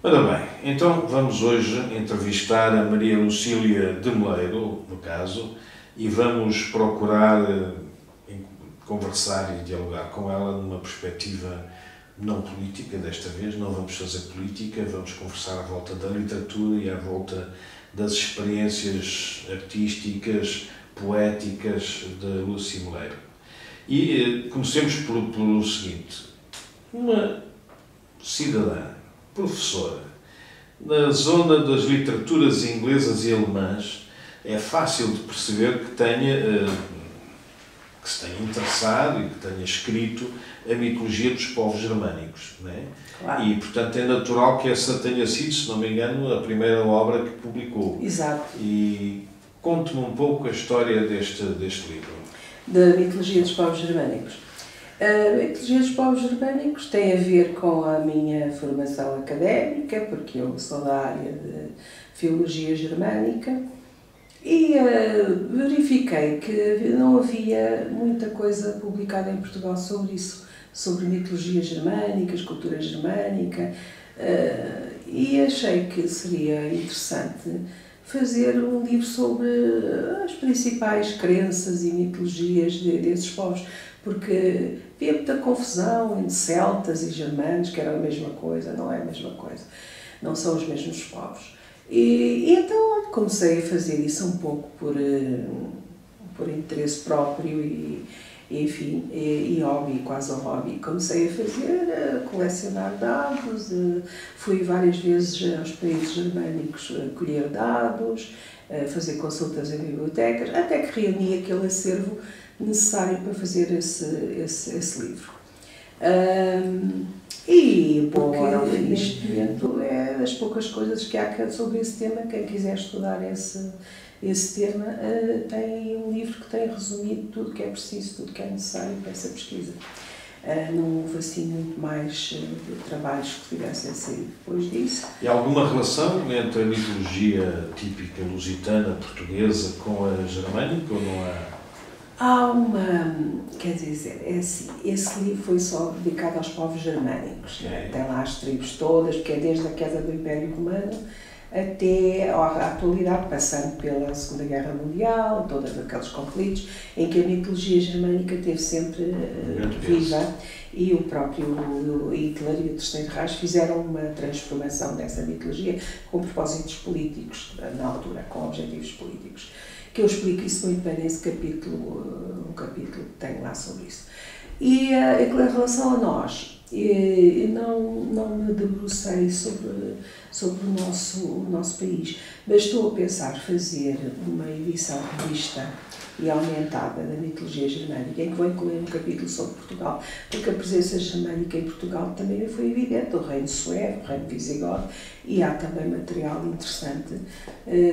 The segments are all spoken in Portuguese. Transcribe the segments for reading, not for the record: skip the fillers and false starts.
Ora bem, então vamos hoje entrevistar a Maria Lucília de Meleiro, no caso, e vamos procurar conversar e dialogar com ela numa perspectiva não política, desta vez, não vamos fazer política, vamos conversar à volta da literatura e à volta das experiências artísticas, poéticas de Lúcia Meleiro. E comecemos pelo seguinte: uma cidadã, professora, na zona das literaturas inglesas e alemãs, é fácil de perceber que se tenha interessado e que tenha escrito a mitologia dos povos germânicos, não é? Claro. E, portanto, é natural que essa tenha sido, se não me engano, a primeira obra que publicou. Exato. E conte-me um pouco a história deste livro. Da mitologia dos povos germânicos. A mitologia dos povos germânicos tem a ver com a minha formação académica, porque eu sou da área de filologia germânica, e verifiquei que não havia muita coisa publicada em Portugal sobre isso, sobre mitologia germânica, cultura germânica, e achei que seria interessante fazer um livro sobre as principais crenças e mitologias desses povos, porque havia muita confusão entre celtas e germanos, que era a mesma coisa, não é a mesma coisa, não são os mesmos povos. E então comecei a fazer isso um pouco por interesse próprio e hobby, quase um hobby. Comecei a fazer, a colecionar dados, fui várias vezes aos países germânicos colher dados, fazer consultas em bibliotecas, até que reuni aquele acervo necessário para fazer esse livro. Porque neste momento é das poucas coisas que há sobre esse tema. Quem quiser estudar esse tema tem um livro que tem resumido tudo o que é preciso, tudo o que é necessário para essa pesquisa. Não houve assim muito mais trabalhos que tivessem saído depois disso. E há alguma relação entre a mitologia típica lusitana, portuguesa, com a germânica ou não há? Há uma, quer dizer, é assim, esse livro foi só dedicado aos povos germânicos, tem lá as tribos todas, porque é desde a queda do Império Romano até à atualidade, passando pela Segunda Guerra Mundial, todos aqueles conflitos, em que a mitologia germânica esteve sempre viva, e o próprio Hitler e o Terceiro Reich fizeram uma transformação dessa mitologia com propósitos políticos, na altura, com objetivos políticos. Que eu explico isso muito bem nesse capítulo, um capítulo que tenho lá sobre isso. E em relação a nós, não me debrucei sobre o nosso país, mas estou a pensar fazer uma edição revista e aumentada da mitologia germânica, em que vou incluir um capítulo sobre Portugal, porque a presença germânica em Portugal também foi evidente, o reino suevo, o reino visigodo, e há também material interessante,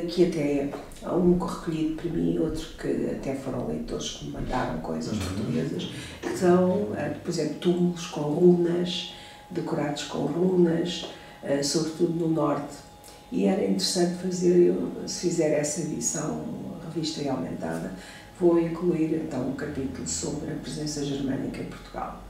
que até um recolhido por mim e outro que até foram leitores que me mandaram coisas portuguesas, que são, por exemplo, túmulos com runas, decorados com runas, sobretudo no norte. E era interessante fazer, se fizer essa edição revista e aumentada, vou incluir então um capítulo sobre a presença germânica em Portugal.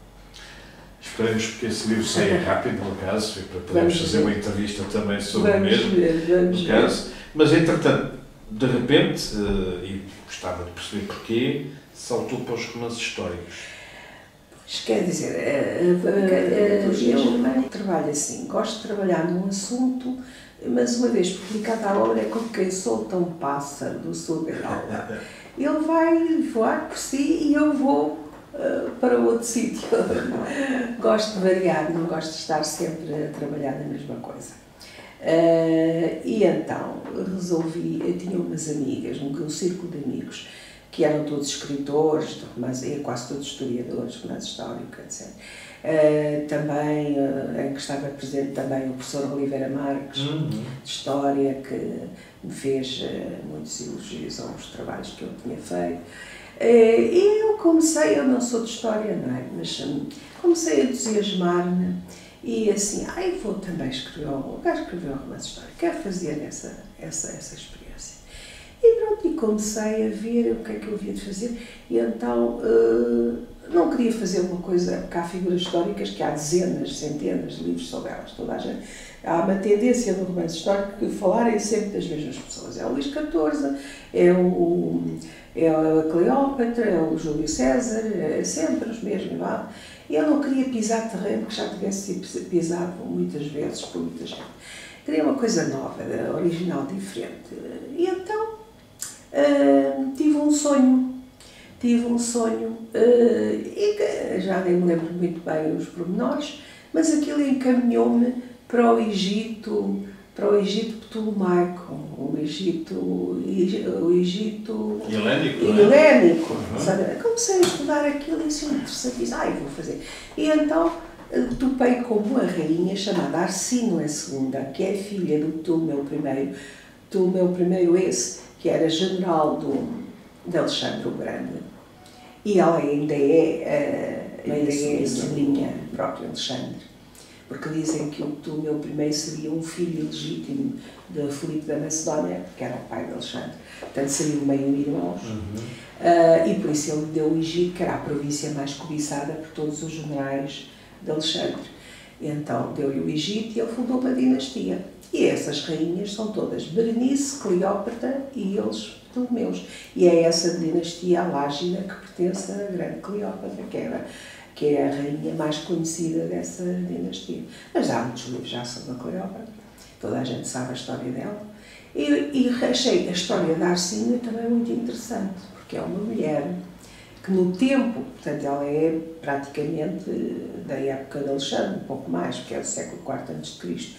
Esperemos que esse livro saia rápido, no caso, para podermos fazer uma entrevista também sobre o mesmo, no caso. Mas, entretanto, de repente, e gostava de perceber porquê, saltou para os romances históricos. Pois, quer dizer, eu trabalho assim, gosto de trabalhar num assunto, mas uma vez publicada a obra é como quem solta um pássaro do sul da gaiola. Ele vai voar por si e eu vou para outro sítio. Gosto de variar, não gosto de estar sempre a trabalhar na mesma coisa. E então resolvi, eu tinha umas amigas, um círculo de amigos, que eram todos escritores, de romance, quase todos historiadores, romance histórico, etc. Também, em que estava presente também o professor Oliveira Marques, de História, que me fez muitos elogios aos trabalhos que eu tinha feito. E eu não sou de História, não é? Mas comecei a entusiasmar-me e assim, vou também escrever um romance histórico, quero fazer essa experiência. E pronto, e comecei a ver o que é que eu havia de fazer, e então não não queria fazer uma coisa, porque há figuras históricas que há dezenas, centenas de livros sobre elas, toda a gente. Há uma tendência no romance histórico de falarem sempre das mesmas pessoas. É o Luís XIV, é a Cleópatra, é o Júlio César, é sempre os mesmos. Lá. E eu não queria pisar terreno que já tivesse sido pisado muitas vezes por muita gente. Queria uma coisa nova, original, diferente. E então tive um sonho, e já nem me lembro muito bem os pormenores, mas aquilo encaminhou-me para o Egito ptolomaico, o Egito helénico. Comecei a estudar aquilo e isso é interessante, vou fazer. E então topei com uma rainha chamada Arsínoe II, que é filha do Ptolomeu I, que era general de Alexandre o Grande, e ela ainda é sobrinha do próprio Alexandre, porque dizem que o Ptolomeu I seria um filho legítimo de Filipe da Macedónia, que era o pai de Alexandre, portanto seriam meio-irmãos, e por isso ele deu o Egito, que era a província mais cobiçada por todos os generais de Alexandre. E então deu-lhe o Egito e ele fundou uma dinastia. E essas rainhas são todas Berenice, Cleópatra e eles Ptolomeus. E é essa dinastia alágida que pertence à grande Cleópatra, que é a rainha mais conhecida dessa dinastia. Mas há muitos livros já sobre a Cleópatra, toda a gente sabe a história dela. E achei a história da Arsínoe também muito interessante, porque é uma mulher que no tempo, portanto ela é praticamente da época de Alexandre, um pouco mais, porque é do século IV a.C.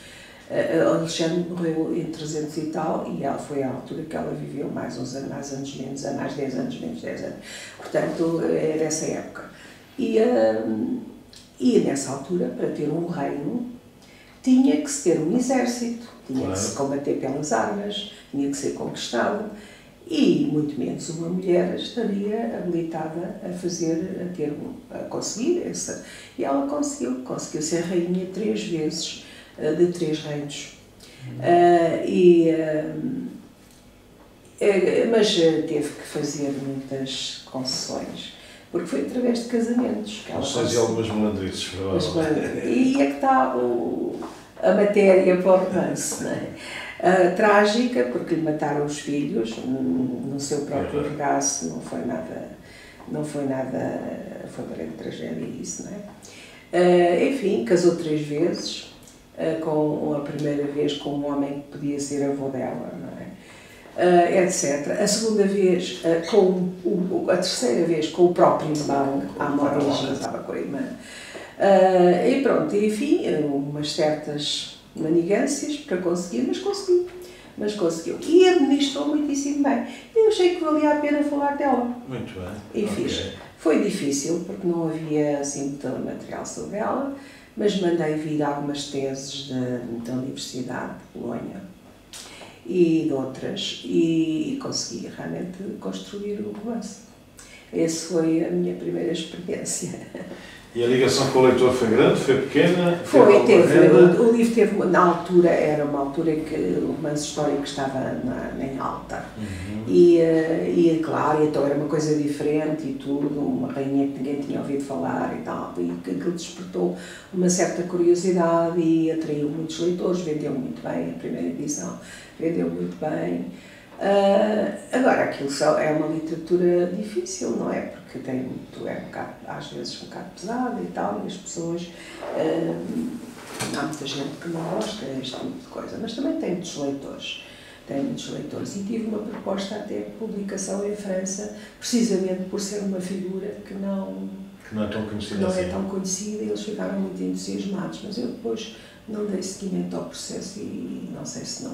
Alexandre morreu em 300 e tal, e ela foi a altura que ela viveu, mais 10 anos, menos 10 anos. Portanto, é dessa época. E nessa altura, para ter um reino, tinha que se ter um exército, tinha que se combater pelas armas, tinha que ser conquistado, e muito menos uma mulher estaria habilitada a conseguir essa. E ela conseguiu ser rainha 3 vezes, de 3 reinos. Mas teve que fazer muitas concessões, porque foi através de casamentos. Concessões e algumas malandrices. E é que está a matéria para o romance, não é? Trágica, porque lhe mataram os filhos no seu próprio regaço, foi uma grande tragédia isso, não é? Enfim, casou 3 vezes, a primeira vez com um homem que podia ser avô dela, não é? Etc. A segunda vez, a terceira vez com o próprio irmão, a Moringi estava com a irmã. E pronto, enfim, umas certas manigâncias para conseguir, mas conseguiu. E administrou muitíssimo bem. Eu achei que valia a pena falar dela. Muito bem. E fiz. Foi difícil, porque não havia assim muito material sobre ela, mas mandei vir algumas teses da Universidade de Bolonha e de outras, e consegui realmente construir o romance. Essa foi a minha primeira experiência. E a ligação com o leitor foi grande, foi pequena? O livro teve, na altura, era uma altura em que o romance histórico estava em alta. E claro, então era uma coisa diferente e tudo, uma rainha que ninguém tinha ouvido falar e tal, e que despertou uma certa curiosidade e atraiu muitos leitores, vendeu muito bem, a primeira edição vendeu muito bem. Agora, aquilo é uma literatura difícil, não é? Porque às vezes um bocado pesada e tal, e as pessoas, há muita gente que não gosta deste tipo de coisa, mas também tem muitos leitores. E tive uma proposta até de publicação em França, precisamente por ser uma figura que não é tão conhecida, e eles ficaram muito entusiasmados, mas eu depois não dei seguimento ao processo e não sei se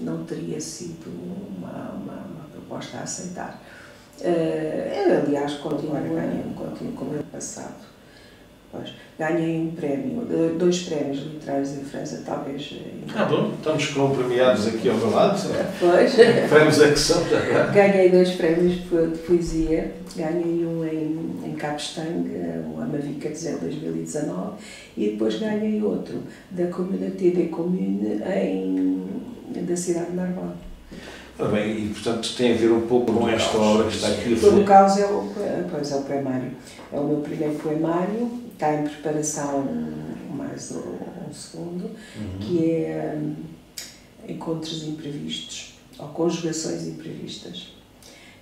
não teria sido uma proposta a aceitar. Aliás, continuo como ano passado. Pois, ganhei um prémio, 2 prémios literários em França, talvez. Bom, estamos com premiados aqui ao meu lado. Pois. Prémios é que são já. Ganhei 2 prémios de poesia. Ganhei um em Capestang, o Amavica de 2019, e depois ganhei outro da Communauté des Communes da cidade de Narbonne. Ora bem, e portanto tem a ver um pouco com esta obra que está aqui a O Caos é o poemário. É o meu primeiro poemário, está em preparação mais um segundo, que é Encontros Imprevistos, ou Conjugações Imprevistas.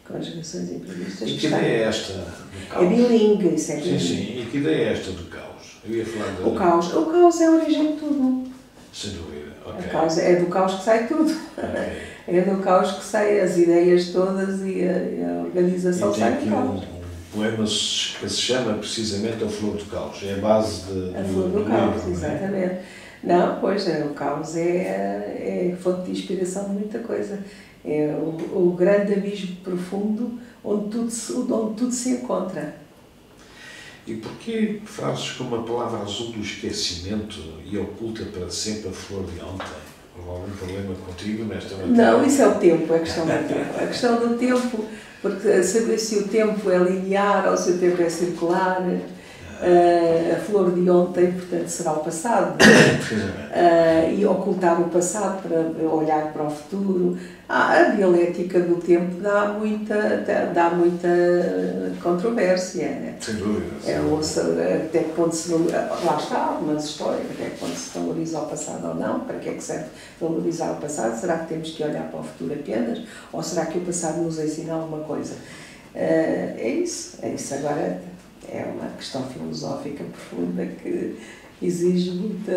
Conjugações Imprevistas. E que ideia é esta do Caos? É bilingue, isso é bilingue. Sim, sim. E que ideia é esta do Caos? Eu ia falar da... O caos é a origem de tudo. Sem dúvida, ok. É do caos que sai tudo. Okay. É do caos que saem as ideias todas e a organização sai do caos. Um poema que se chama precisamente A Flor do Caos. É a base A Flor do Caos, livro, exatamente. Não, pois, o caos é fonte de inspiração de muita coisa. É o grande abismo profundo onde tudo se encontra. E porquê frases como a palavra azul do esquecimento e oculta para sempre a flor de ontem? Houve algum problema contigo nesta matéria? Não, isso é o tempo, é a questão do tempo. A questão do tempo, porque saber se o tempo é linear ou se o tempo é circular. A flor de ontem, portanto, será o passado. E ocultar o passado para olhar para o futuro. A dialética do tempo dá muita controvérsia. Sem dúvida. Até que ponto lá está, algumas histórias, até que ponto se valoriza o passado ou não, para que é que serve valorizar o passado? Será que temos que olhar para o futuro apenas? Ou será que o passado nos ensina alguma coisa? É isso agora. É uma questão filosófica profunda que exige muita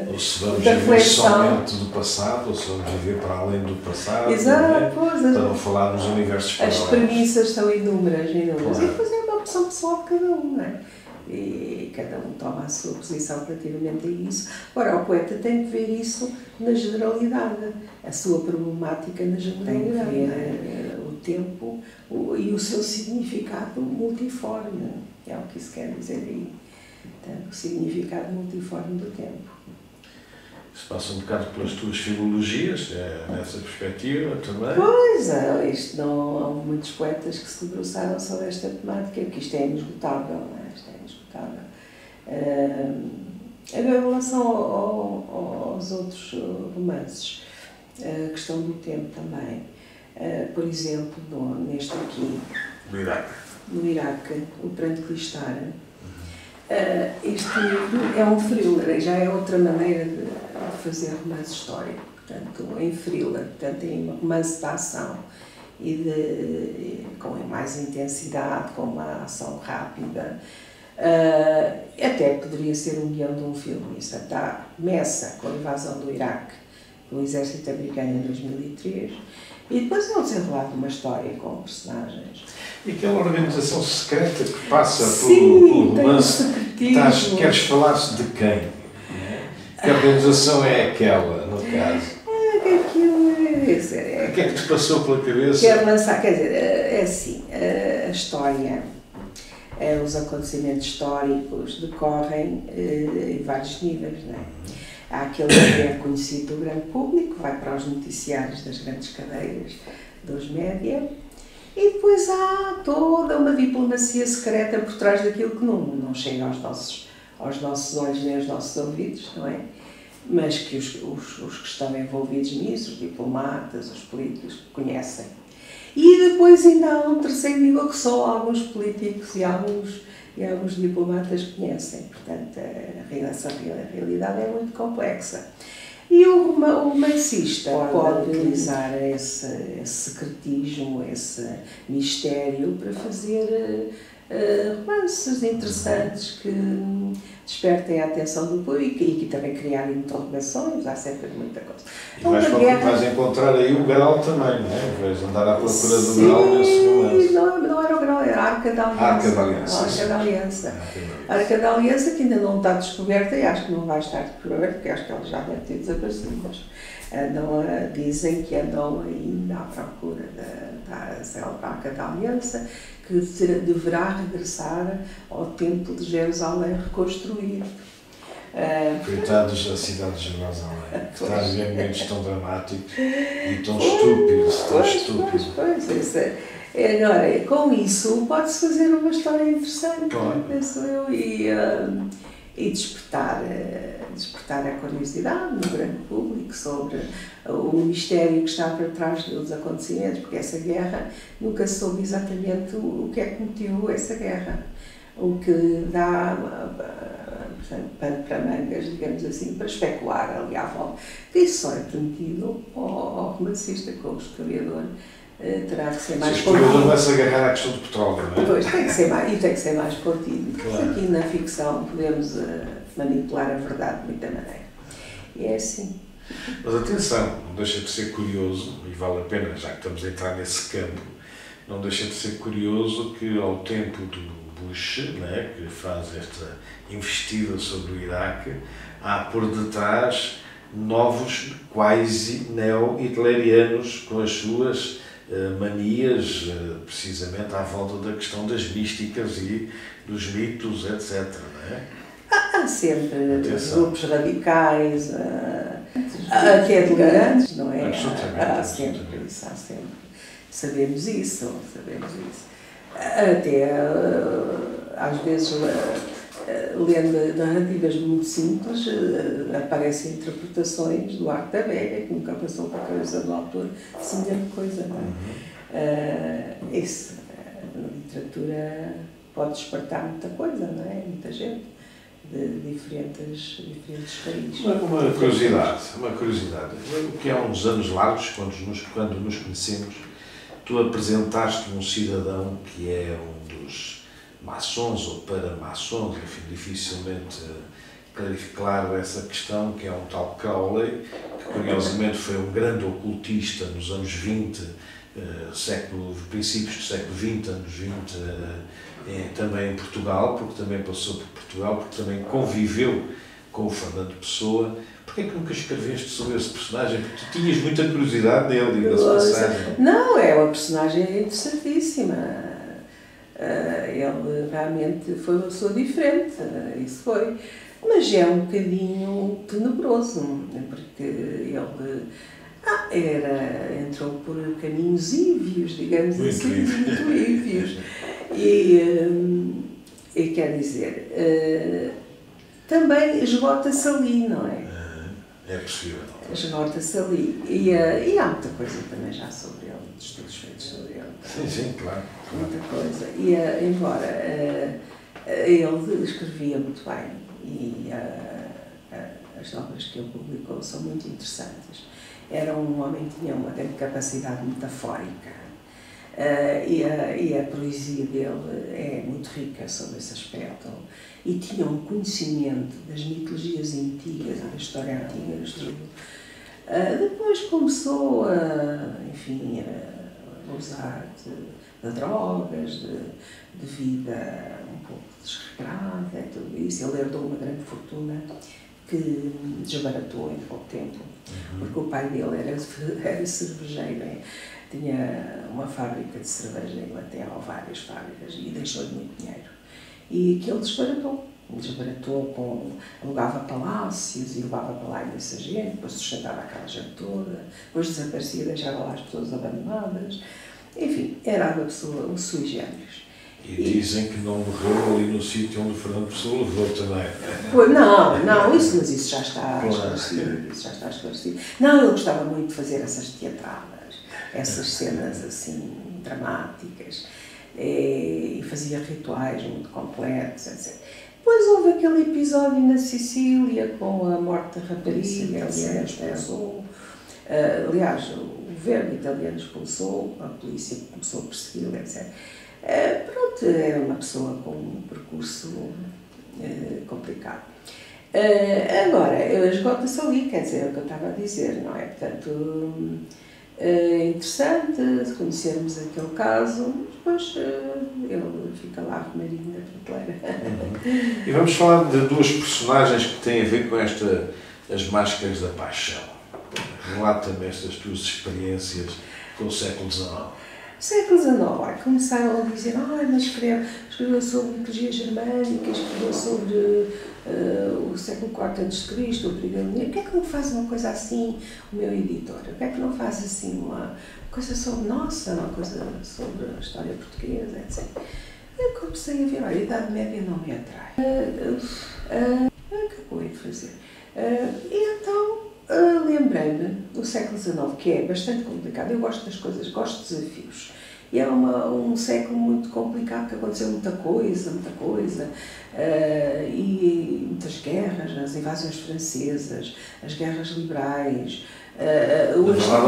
ou se vamos viver somente do passado, ou se vamos viver para além do passado. Exato, pois, para não falar nos universos paralelos. As premissas são inúmeras. Claro. E depois é uma opção pessoal de cada um, não é? E cada um toma a sua posição relativamente a isso. Agora, o poeta tem que ver isso na generalidade, a sua problemática na generalidade. Tem que ver o tempo e o seu significado multiforme, é o que isso quer dizer aí. Portanto, o significado multiforme do tempo. Isso passa um bocado pelas tuas filologias, nessa perspectiva também? Pois, houve muitos poetas que se debruçaram sobre esta temática, porque isto é inesgotável, não é? Isto é inesgotável. Em relação aos outros romances, a questão do tempo também. Por exemplo, neste aqui, no Iraque, O Pranto de Listar, este livro é um thriller, já é outra maneira de fazer romance histórico, portanto, em thriller, portanto, em romance de ação com mais intensidade, com uma ação rápida. Até poderia ser um guião de um filme. Isso começa com a invasão do Iraque pelo exército americano em 2003 e depois é um desenrolar de uma história com personagens. E aquela organização secreta que passa pelo romance, queres falar-se de quem? Que organização é aquela, no caso? O que é que te passou pela cabeça? Quero lançar, quer dizer, é assim, a história, os acontecimentos históricos decorrem em vários níveis, não é? Há aquele que é conhecido do grande público, vai para os noticiários das grandes cadeias dos média, e depois há toda uma diplomacia secreta por trás daquilo que não chega aos nossos olhos nem aos nossos ouvidos, não é? Mas que os que estão envolvidos nisso, os diplomatas, os políticos, conhecem. E depois ainda há um terceiro nível que só alguns políticos e alguns diplomatas conhecem. Portanto, essa realidade é muito complexa. E o romancista pode utilizar esse secretismo, esse mistério para fazer romances interessantes que despertem a atenção do público e que também criar interrogações acerca de muita coisa. E vais encontrar aí o Graal também, não é? Vais andar à procura do Graal nesse romance. Não era o Graal, era a Arca da Aliança. A Arca da Aliança que ainda não está descoberta e acho que não vai estar descoberta, porque acho que ela já deve ter desaparecido, mas dizem que andam ainda à procura da Arca da Aliança, que deverá regressar ao Templo de Jerusalém reconstruído. Coitados da cidade de Jerusalém, que está a viver momentos tão dramáticos e tão estúpidos. Pois, agora, com isso pode-se fazer uma história interessante, penso eu, e despertar a curiosidade no grande público sobre o mistério que está por trás dos acontecimentos, porque essa guerra nunca se soube exatamente o que é que motivou essa guerra, o que dá pano para mangas, digamos assim, para especular ali à volta. Isso só é permitido ao romancista, como historiador, terá que ser mais contido. O historiador vai-se agarrar à questão do petróleo, não é? Pois, tem que ser mais contido. Claro. Aqui na ficção podemos manipular a verdade de muita maneira. E é assim. Mas atenção, não deixa de ser curioso, e vale a pena, já que estamos a entrar nesse campo, não deixa de ser curioso que ao tempo do Bush, né, que faz esta investida sobre o Iraque, há por detrás novos quase neo-hitlerianos com as suas manias, precisamente à volta da questão das místicas e dos mitos, etc. Não é? Há sempre grupos radicais, até tolerantes, não é? Há sempre isso, há sempre. Sabemos isso. Até, às vezes, lendo narrativas muito simples, aparecem interpretações do Arco da Velha, que nunca passou para a cabeça do autor, semelhante coisa, não é? Isso, na literatura pode despertar muita coisa, não é? Muita gente de diferentes países. Uma curiosidade. O que há uns anos largos, quando nos conhecemos, tu apresentaste um cidadão que é um dos maçons ou para-maçons, enfim, dificilmente claro essa questão, que é um tal Crowley, que curiosamente foi um grande ocultista nos anos 20, princípios do século XX, anos 20, também em Portugal, porque também passou por Portugal, porque também conviveu com o Fernando Pessoa. Porquê é que nunca escreveste sobre esse personagem? Porque tu tinhas muita curiosidade dele, diga-se passagem. Não, é uma personagem interessantíssima. Ele realmente foi uma pessoa diferente, isso foi. Mas é um bocadinho tenebroso, porque ele entrou por caminhos ívios, digamos assim, muito ívios. E quer dizer, também esgota-se ali, não é? É possível. Esgota-se ali. E há muita coisa também já sobre ele, de estudos feitos sobre ele. Sim, claro. Muita coisa. Embora ele escrevia muito bem e as obras que ele publicou são muito interessantes. Era um homem que tinha uma grande capacidade metafórica. E a poesia dele é muito rica sobre esse aspecto. E tinha um conhecimento das mitologias antigas, da história antiga, do estudo. Depois começou a usar de drogas, de vida um pouco desregrada, tudo isso. Ele herdou uma grande fortuna que desbaratou em pouco tempo, porque o pai dele era cervejeiro, tinha uma fábrica de cerveja em Inglaterra, ou várias fábricas, e deixou-lhe muito dinheiro. E aquilo desbaratou, alugava palácios e levava para lá imensa gente, depois sustentava aquela gente toda, depois desaparecia, deixava lá as pessoas abandonadas. Enfim, era uma pessoa, um sui generis. E dizem que não morreu ali no sítio onde o Fernando Pessoa levou também. Mas isso já está esclarecido. Não, ele gostava muito de fazer essas teatradas, essas cenas assim, dramáticas, e fazia rituais muito completos, etc. Depois houve aquele episódio na Sicília com a morte da rapariga, ele expulsou. Aliás, o governo italiano expulsou, a polícia começou a persegui-lo, etc. Pronto, era uma pessoa com um percurso complicado. Agora, esgota-se ali, quer dizer, é o que eu estava a dizer, não é? Portanto, é interessante conhecermos aquele caso, depois ele fica lá arrumadinho na prateleira. E vamos falar de duas personagens que têm a ver com as máscaras da paixão. Relata-me estas tuas experiências com o século XIX. No século XIX, começaram a dizer, mas escreveu sobre mitologia germânica, escreveu sobre o século IV a.C., o período. Por que é que não faz uma coisa assim, o meu editor? Por que é que não faz assim uma coisa sobre nossa, uma coisa sobre a história portuguesa, etc. Eu comecei a ver, a Idade Média não me atrai. Acabou de fazer. E então lembrei-me do século XIX, que é bastante complicado. Eu gosto das coisas, gosto de desafios. E é um século muito complicado, que aconteceu muita coisa, e muitas guerras, as invasões francesas, as guerras liberais. A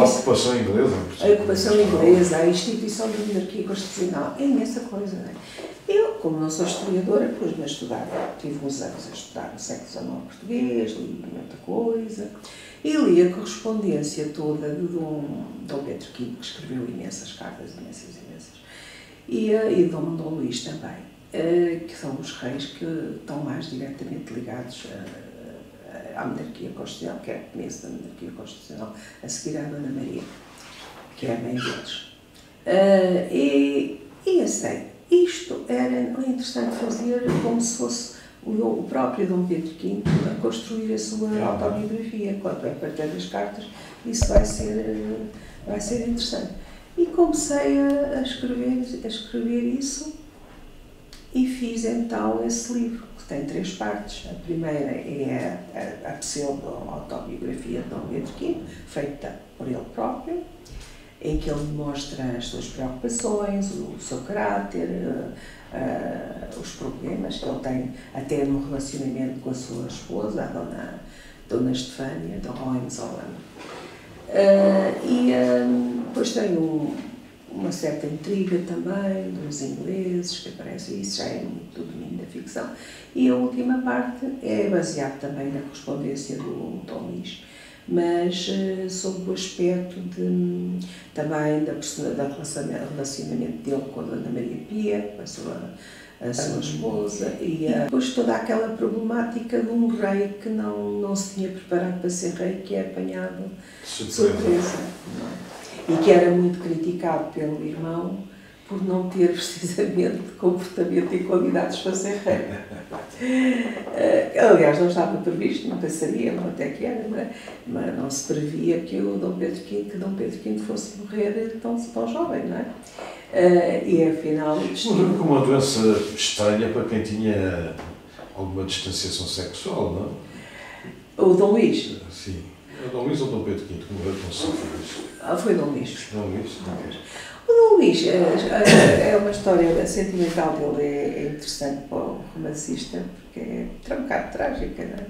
ocupação inglesa. A ocupação inglesa, a instituição da monarquia constitucional, é imensa coisa, não é? Eu, como não sou historiadora, pus-me a estudar, tive uns anos a estudar no século XIX português, li muita coisa, e li a correspondência toda de Dom Pedro V, que escreveu imensas cartas, imensas, e de Dom Luís também, que são os reis que estão mais diretamente ligados à monarquia constitucional, que é o começo da monarquia constitucional, a seguir à Dona Maria, que é a mãe deles. E assim, isto era interessante fazer como se fosse o próprio Dom Pedro V a construir a sua autobiografia. Quando é partir das cartas, isso vai ser interessante. E comecei a escrever isso e fiz então esse livro, que tem 3 partes. A primeira é a pseudo-autobiografia de Dom Pedro V, feita por ele próprio, em que ele mostra as suas preocupações, o seu caráter, os problemas que ele tem até no relacionamento com a sua esposa, a Dona Estefânia, de Hohenzollern. Depois tem uma certa intriga também dos ingleses que aparecem, isso já é muito do domínio da ficção. E a última parte é baseada também na correspondência do Dom Luís, mas sob o aspecto também do relacionamento dele com a Dona Maria Pia, a sua esposa, e depois toda aquela problemática de um rei que não se tinha preparado para ser rei, que é apanhado de surpresa. E que era muito criticado pelo irmão por não ter precisamente comportamento e qualidades para ser rei. Aliás, não estava previsto, nunca sabiam até que era, mas não se previa que Dom Pedro V fosse morrer tão jovem, não é? E afinal... Com uma doença estranha para quem tinha alguma distanciação sexual, não? O Dom Luís? Sim. O Dom Luís ou Dom Pedro V, como morreu com sífilis? Foi Dom Luís. Dom Luís? O Dom Luís é uma história sentimental dele, é interessante para o romancista, porque é um bocado trágica, não é?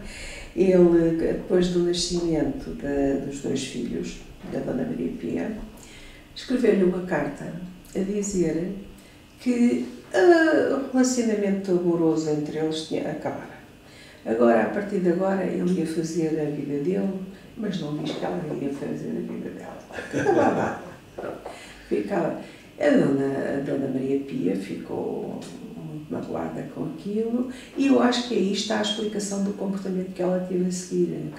Ele, depois do nascimento dos 2 filhos, da Dona Maria Pia, escreveu-lhe uma carta a dizer que o relacionamento amoroso entre eles tinha acabado. Agora, a partir de agora, ele ia fazer a vida dele, mas não diz que ela ia fazer a vida dela. Ficava. A Dona Maria Pia ficou muito magoada com aquilo, e eu acho que aí está a explicação do comportamento que ela teve a seguir,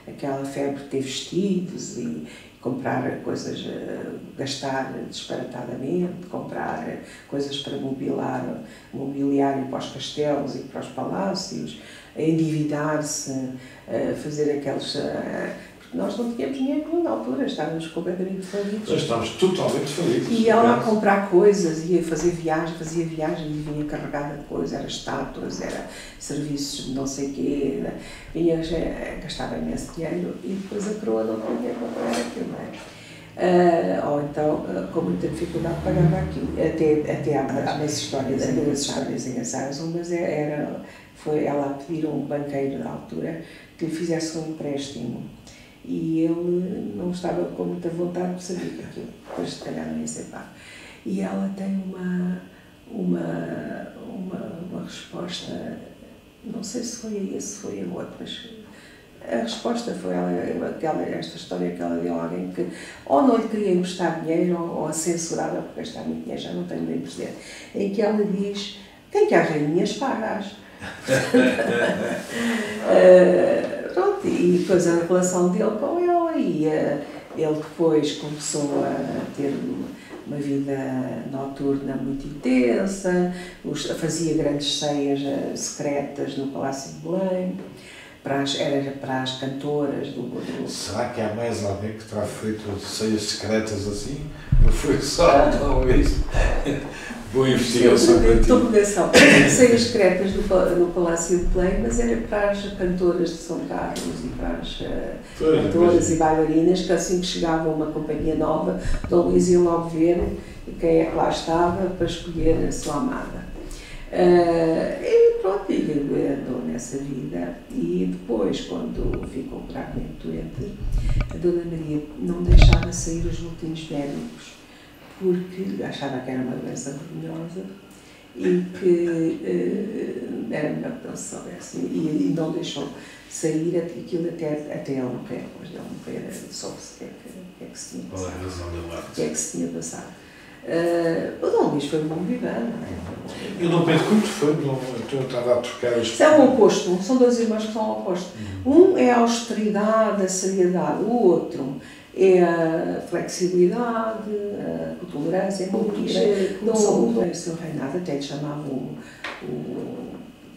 aquela febre de ter vestidos e comprar coisas, gastar disparatadamente, comprar coisas para mobiliário para os castelos e para os palácios, endividar-se, fazer aqueles... porque nós não tínhamos dinheiro na altura, estávamos completamente falidos. Nós estávamos totalmente falidos. E ela lá comprar coisas, ia fazer viagem, fazia viagem e vinha carregada de coisas, era estátuas, era serviços de não sei o quê, vinha, gastava imenso dinheiro e depois a coroa não tinha comprar aquilo, não é? Ou então, com muita dificuldade, pagava aquilo. Até há duas histórias engraçadas. Umas foi ela a pedir a um banqueiro da altura que lhe fizesse um empréstimo. E ele não estava com muita vontade, porque sabia que aquilo depois se calhar não ia ser pago. E ela tem uma resposta, não sei se foi a esse, se foi a outro, mas a resposta foi esta história que ela deu a alguém que ou não lhe queria emprestar dinheiro ou a censurava porque gastava muito dinheiro, já não tenho bem presente, em que ela diz: quem quer rainhas pagas? Pronto, e depois a relação dele com ela, e ele depois começou a ter uma vida noturna muito intensa, fazia grandes ceias secretas no Palácio de Belém, era para as cantoras do... Será que há mais alguém que terá feito ceias secretas assim? Não foi só Dom Luís? Boa investigação para ti. Interrogação. Sei as crepas no Palácio de Belém, mas era para as cantoras de São Carlos e para as cantoras e bailarinas, que assim que chegava uma companhia nova, Dom Luís ia logo ver quem é que lá estava para escolher a sua amada. E pronto, ele andou nessa vida. E depois, quando ficou gravemente doente, a Dona Maria não deixava sair os boletins médicos, porque achava que era uma doença vergonhosa e que era melhor que não se soubesse. E não deixou sair aquilo até ele morrer. Depois dele morrer, soube-se o que é que se tinha passado. Qual é a razão da morte? O que é que se tinha passado. O Dom Luís foi um bom vivant, não é? E o Dom Pedro Quinto foi, eu estava a trocar as... São o oposto, são dois irmãos que são o oposto. Um é a austeridade, a seriedade, o outro é a flexibilidade, a tolerância, a harmonia. No seu reinado até lhe chamavam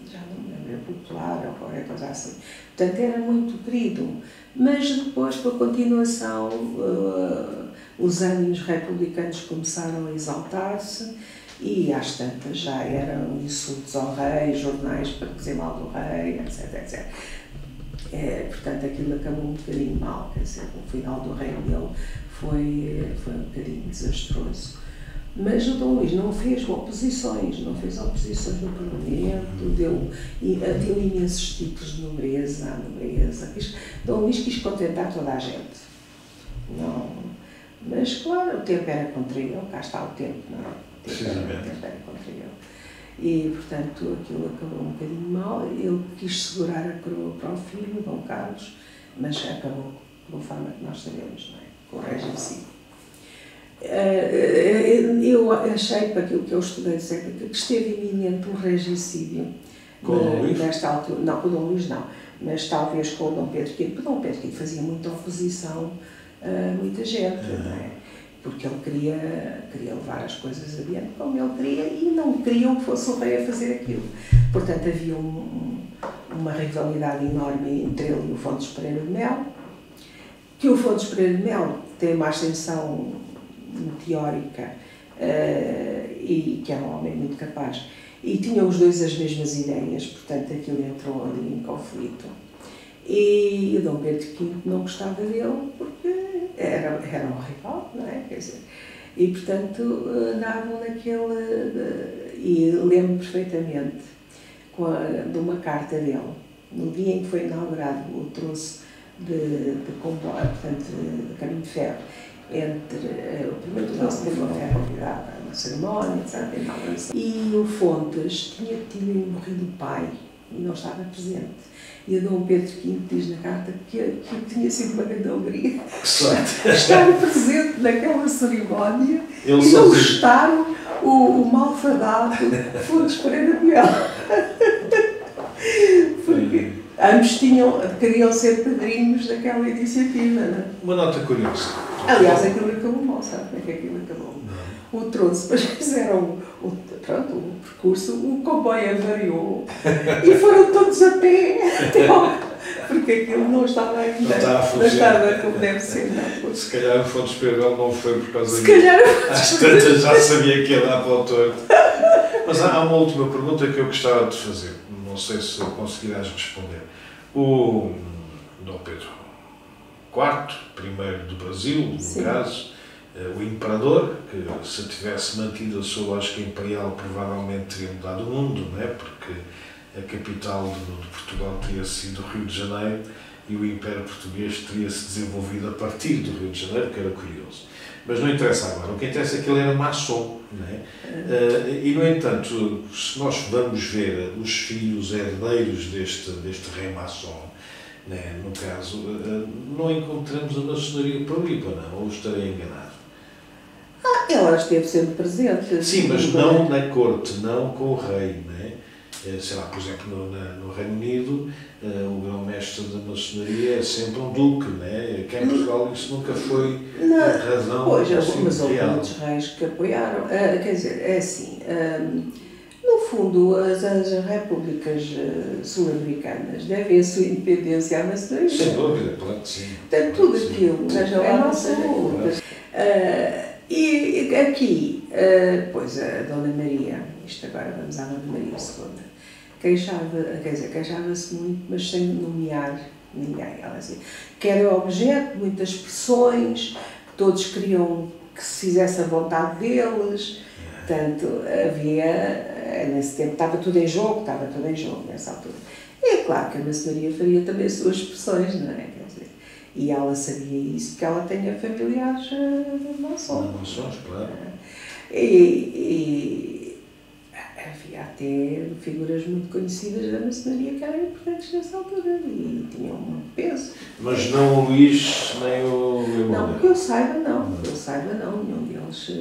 já não me lembro, popular ou qualquer coisa assim. Portanto, era muito querido. Mas depois, com a continuação, os ânimos republicanos começaram a exaltar-se e às tantas já eram insultos ao rei, jornais para dizer mal do rei, etc, etc. Portanto, aquilo acabou um bocadinho mal, quer dizer, o final do reino dele foi um bocadinho desastroso. Mas o Dom Luís não fez oposições no Parlamento, deu imensos títulos de nobreza à nobreza. Dom Luís quis contentar toda a gente. Não, mas, claro, o tempo era contra ele, cá está o tempo, não é? O tempo era contra ele. E, portanto, aquilo acabou um bocadinho mal. Ele quis segurar a coroa para o filho, Dom Carlos, mas acabou de forma que nós sabemos, não é? Com o regicídio. Eu achei, para aquilo que eu estudei, que esteve iminente um regicídio. Com o Dom Luís? Nesta altura, não, com o Dom Luís não, mas talvez com o Dom Pedro V, porque o Dom Pedro V fazia muita oposição a muita gente, não é? Porque ele queria levar as coisas adiante como ele queria e não queriam que fosse o rei a fazer aquilo. Portanto, havia uma rivalidade enorme entre ele e o Fontes Pereira de Melo, que o Fontes Pereira de Melo tem uma ascensão meteórica e que era um homem muito capaz. E tinham os dois as mesmas ideias, portanto, aquilo entrou ali em conflito. E o Dom Pedro V não gostava dele porque era um rival, não é? Quer dizer, e, portanto, andavam naquele... E lembro perfeitamente de uma carta dele, no dia em que foi inaugurado o troço de comboio, portanto, de caminho de ferro, entre o primeiro troço de ferro convidado a uma cerimónia, etc. E o Fontes tinha morrido o pai e não estava presente. E o Dom Pedro V diz na carta que tinha sido uma grande alegria estar presente naquela cerimónia e não gostar o malfadado Fontes Pereira de Melo. Porque ambos queriam ser padrinhos daquela iniciativa, não é? Uma nota curiosa. Aliás, aquilo acabou mal, sabe como é que aquilo acabou? O troço, depois fizeram o percurso, o comboio avariou e foram todos a pé, porque aquilo não estava ainda, não estava como deve ser. Não. Se calhar o Fontes Pereira não foi por causa disso. Se calhar às tantas já sabia que ia dar para o torto. Mas há uma última pergunta que eu gostava de fazer, não sei se conseguirás responder. O Dom Pedro IV, primeiro do Brasil, no caso, o imperador, que se tivesse mantido a sua lógica imperial provavelmente teria mudado o mundo, não é? Porque a capital de Portugal teria sido o Rio de Janeiro e o Império Português teria se desenvolvido a partir do Rio de Janeiro, que era curioso. Mas não interessa agora, o que interessa é que ele era maçom, não é? E, no entanto, se nós vamos ver os filhos herdeiros deste rei maçom, né, no caso, não encontramos a maçonaria prolífica, não? Ou estarei enganado? Ela esteve sempre presente. Sim, mas não na corte, não com o rei, né? Sei lá, por exemplo, no Reino Unido, o grão-mestre da maçonaria é sempre um duque, né? Aqui em Portugal isso nunca foi a razão. Pois, mas houve muitos reis que apoiaram. Quer dizer, é assim, no fundo, as repúblicas sul-americanas devem a sua independência à maçonaria. Sem dúvida, claro que sim. Portanto, tudo aquilo é maçom. E aqui, Pois a Dona Maria, isto agora vamos à Dona Maria II, queixava-se muito, mas sem nomear ninguém. Ela dizia que era objeto de muitas pressões, que todos queriam que se fizesse a vontade deles, portanto, nesse tempo estava tudo em jogo nessa altura. E é claro que a maçonaria faria também as suas pressões, não é? Quer dizer, e ela sabia isso, porque ela tinha familiares maçons. Maçons, claro. E havia até figuras muito conhecidas da maçonaria que eram importantes nessa altura e tinham muito peso. Mas não o Luís nem o Emanuel? Não, que eu saiba não, nenhum deles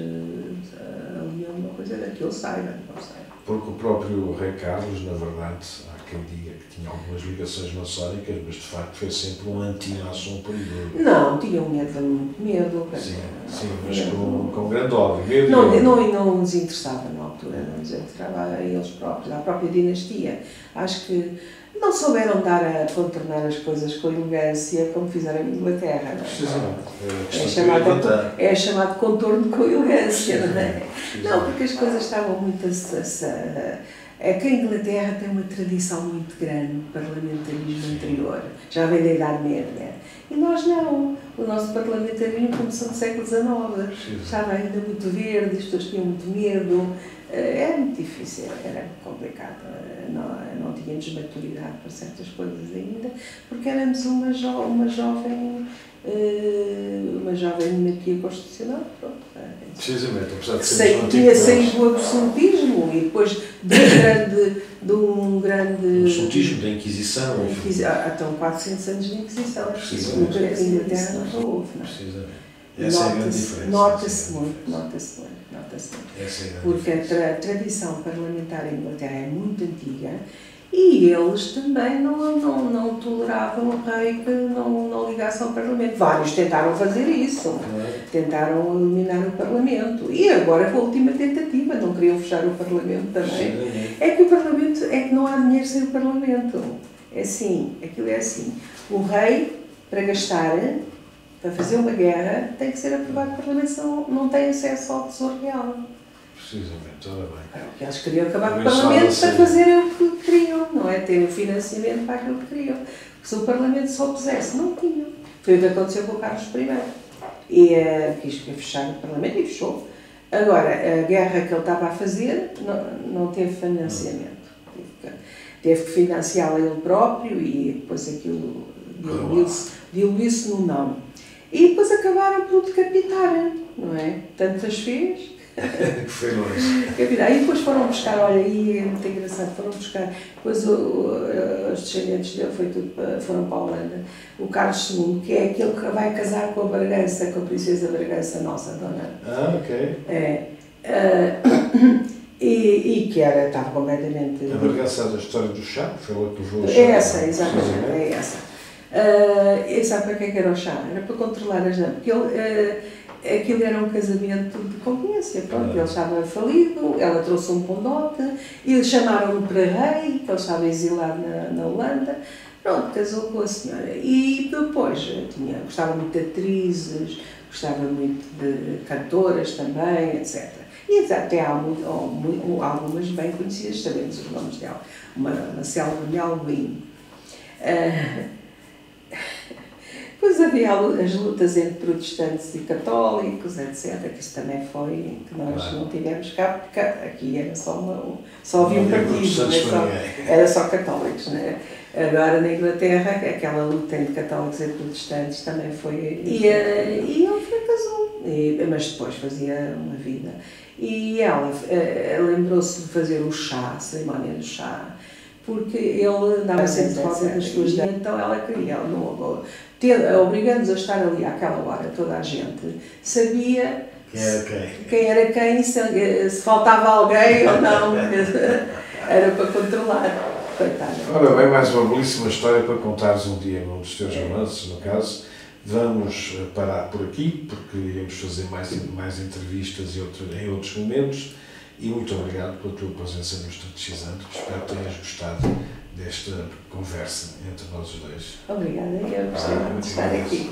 alinhou uma coisa que eu saiba, não sei. Porque o próprio Rei Carlos, na verdade, há quem diga que tinha algumas ligações maçónicas, mas de facto foi sempre um anti-maçom perigoso. Não, tinha muito medo. Sim, mas com grande ódio. Não nos interessava na altura, não nos interessava a eles próprios, à própria dinastia. Acho que não souberam dar a contornar as coisas com elegância como fizeram em Inglaterra. Não é? Precisamente. É chamado contorno com elegância, não é? Não, porque as coisas estavam muito é que a Inglaterra tem uma tradição muito grande de parlamentarismo anterior, já vem da Idade Média. E nós não. O nosso parlamentarismo começou no século XIX, estava ainda muito verde, as pessoas tinham muito medo, era muito difícil, era muito complicado. Não tínhamos maturidade para certas coisas ainda, porque éramos uma jovem monarquia constitucional. Pronto, precisamente, apesar de sermos tinha saído do absolutismo e depois de um grande... O absolutismo da Inquisição. Então, 400 anos de Inquisição. Precisamente. A Inglaterra não houve, não é? Precisamente. Essa é a grande diferença. Nota-se muito. Porque a tradição parlamentar em Inglaterra é muito antiga e eles também não toleravam o rei que não ligasse ao Parlamento. Vários tentaram fazer isso, tentaram eliminar o Parlamento. E agora foi a última tentativa, não queriam fechar o Parlamento também. É que o Parlamento, é que não há dinheiro sem o Parlamento. É assim, aquilo é assim. O rei, para gastar, para fazer uma guerra, tem que ser aprovado pelo Parlamento, senão não tem acesso ao Tesouro Real. Precisamente, ora bem. Eles queriam acabar com o Parlamento para fazer o que queriam, não é? Ter o financiamento para aquilo que queriam. Porque se o Parlamento se opusesse, não tinham. Foi o que aconteceu com o Carlos I. E quis fechar o Parlamento e fechou. Agora, a guerra que ele estava a fazer não teve financiamento. Teve que financiá-la ele próprio e depois aquilo diluiu-se no não. E depois acabaram por decapitar, não é? Tantas fez. Que foi longe. E depois foram buscar, olha, aí é muito engraçado, foram buscar, depois os descendentes dele foram para a Holanda, o Carlos II, que é aquele que vai casar com a Bragança, com a princesa Bragança, nossa dona. Ok. E que estava completamente... A Bragança da história do chá, foi ela que levou o chá. É essa, exatamente, é essa. E sabe para que era o chá? Era para controlar as damas, porque aquilo era um casamento de conveniência, pronto, ele estava falido, ela trouxe um condote, e chamaram-no para rei, que ele estava exilado na Holanda, pronto, casou com a senhora. E depois gostava muito de atrizes, gostava muito de cantoras também, etc. E até há algumas bem conhecidas, sabemos os nomes dela, uma célebre Albuim. Depois havia as lutas entre protestantes e católicos, etc., que isso também foi, que nós não tivemos cá, porque aqui era só havia um partido, era só católicos, né? Agora na Inglaterra, aquela luta entre católicos e protestantes também foi... E ele fracasou, mas depois fazia uma vida. E ela lembrou-se de fazer o chá, a cerimónia do chá, porque ele andava sempre de volta das suas damas, então ela queria, obrigando-nos a estar ali àquela hora, toda a gente sabia quem era quem, se faltava alguém ou não, era para controlar. Coitada. Ora bem, mais uma belíssima história para contares um dia num dos teus romances, no caso. Vamos parar por aqui, porque iremos fazer mais entrevistas em outros momentos. E muito obrigado pela tua presença no Estatizando, que espero que tenhas gostado desta conversa entre nós os dois. Obrigada, eu gostei muito de estar aqui.